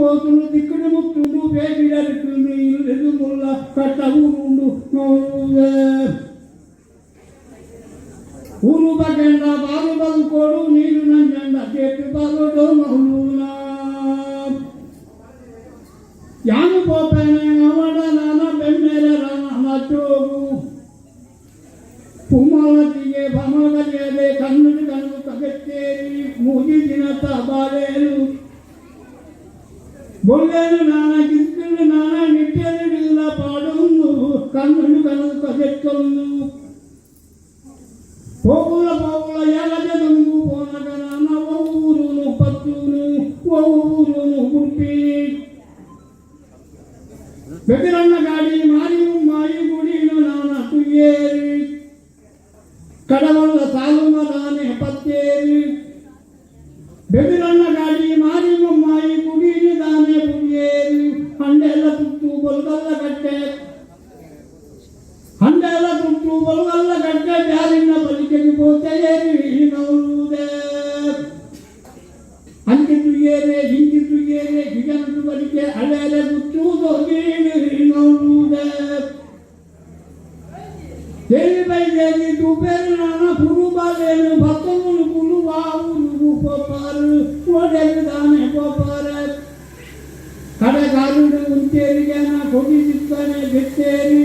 పోతులు దిక్కుడు ముట్టుడు వేగిడరుకుండు ఇల్లు ముల్ల కట్ట ఊరుండు ఊరు బగండ బాలు బలుకోడు నీరు నంజండ చెట్టు బాలుడు మహులునా యాను పోపేనే అవడ నాన బెమ్మెర రాన చోగు పుమ్మలతిగే భమగలిగే కన్నుడు కన్ను కగెత్తేరి మూజి తినత బాలేరు బొల్లేరు నాన గిక్కులు నాన నిట్టెరుడిలా పాడుందు కన్నుడు కన్ను కగెత్తొందు పోగుల పోగుల ఎలజదుంగు పోనగ నాన ఊరును పత్తును ఊరును గుర్పి బెదిరన్న గాడి మారియు మాయి గుడిను నాన తుయ్యేరి కడవల్ల సాలుమ నానే పత్తేరి బెదిరన్న గాడి మారియు మాయి గుడిని దానే పుయ్యేరి హండేల చుట్టూ బొల్గల్ల కట్టే హండేల చుట్టూ బొల్గల్ల కట్టే జారిన పలికెకి పోతే నవ్వుదే అంకి తుయ్యేరే ఇంకి తుయ్యేరే గిగంటు పలికే అడేల చుట్టూ నవ్వుదే దేవిపై దేవి చూపేరు నాన్న పురు బాలేను భక్తములు పులు వావులు పోపారు ఓడేవి దానే పోపారు కడగారుడు ఉంచేరిగాన కొడి తిప్పనే పెట్టేరి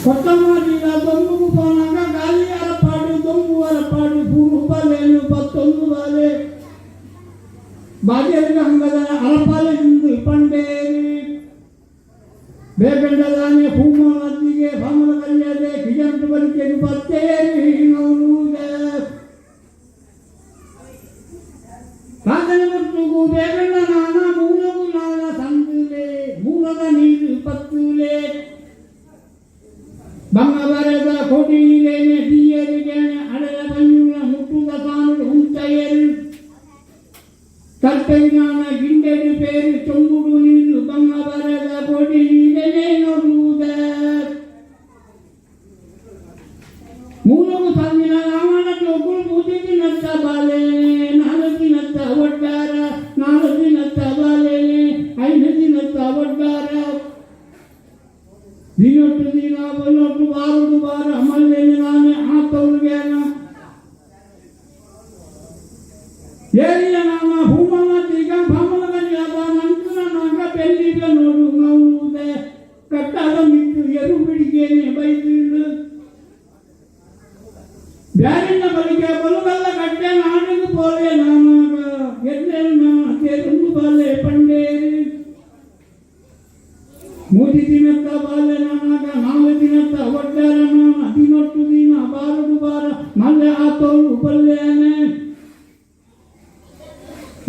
కొత్తమాటిగా దొంగుకు పోనాక గాలి అరపాడు దొంగు అరపాడు పురు బాలేను భక్తము బాలే బాధ్యతగా అంగద అరపాలే పండేరి ಬೇಗಂಡಲಾನೆ ಭೂಮನದಿಗೆ ಭಮನ ಕಲ್ಯದೆ ಕಿಜಂತು ಬಲಿಕೆಗೆ ಬತ್ತೇರಿ ನೌನುಗೆ ಕಾಕನ ಮತ್ತುಗು ಬೇಗಂಡ ನಾನ ಮೂಲಗು ನಾನ ಸಂದುಲೆ ಮೂಲದ ನೀರು ಪತ್ತುಲೆ ಬಂಗ ಬರೆದ ಕೊಡಿಲೇನೆ ಬಿಯರಿಗೇನೆ ಅಡಲ ಬಂಯುನ ಮುಟ್ಟುದ ಸಾನುಡು ಹುಂಚಯರು ತರ್ಪೆಗಿನಾನ ಗಿಂಡೆಡು ಬೇರು ಚೊಂಗುಡು ನೀರು ಬಂಗ ಬರೆದ ಕೊಡಿ ಮೂಲವು ಸಂದಿನ ರಾಮನಕ್ಕೆ ಒಬ್ಬರು ಬೂದಿಗೆ ನತ್ತ ಬಾಲೇನೆ ನಾಲ್ಕು ನತ್ತ ಒಡ್ಡಾರ ನಾಲ್ಕು ನತ್ತ ಬಾಲೇನೆ ಐದು ನತ್ತ ಒಡ್ಡಾರ ದಿನೊಟ್ಟು ದಿನ ಬಲ್ಲೊಟ್ಟು ಬಾರುಡು ಬಾರ ಮಲ್ಲೇನೆ ನಾನೇ ಆತವ್ರಿಗೇನ ಏರಿಯ ನಾಮ ಭೂಮನದೀಗ ಭಮನಗಲಿಯಾದ ನಂತರ ನಾಗ ಬೆಲ್ಲಿಗ ನೋಡು ನೌದೆ ಕಟ್ಟಾದ ಮಿಟ್ಟು ಎರು ಬಿಡಿಗೇನೆ ಬೈದಿರು ಬ್ಯಾರಿನ ಬಲಿಗೆ ಬಲುಗಲ್ಲ ಕಟ್ಟೆ ನಾಡಿಗೆ ಪೋಲೆ ನಾನಾಗ ಎದ್ದೇನ ತೇರುಂದು ಬಾಲೆ ಪಂಡೇರಿ ಮೂಜಿ ದಿನತ್ತ ಬಾಲೆ ನಾನಾಗ ನಾಲ್ಕು ದಿನತ್ತ ಒಡ್ಡಾರ ನಾನ ದಿನೊಟ್ಟು ದಿನ ಬಾರದು ಬಾರ ಮಲ್ಲೆ ಆತೋಳು ಬಲ್ಲೇನೆ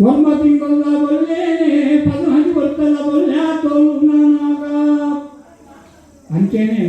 ಒಮ್ಮ ತಿಂಗಳ ಬಲ್ಲೇನೆ 15 ವರ್ಷದ ಬಲ್ಲೆ ಆತೋಳು ನಾನಾಗ ಅಂಚೆನೆ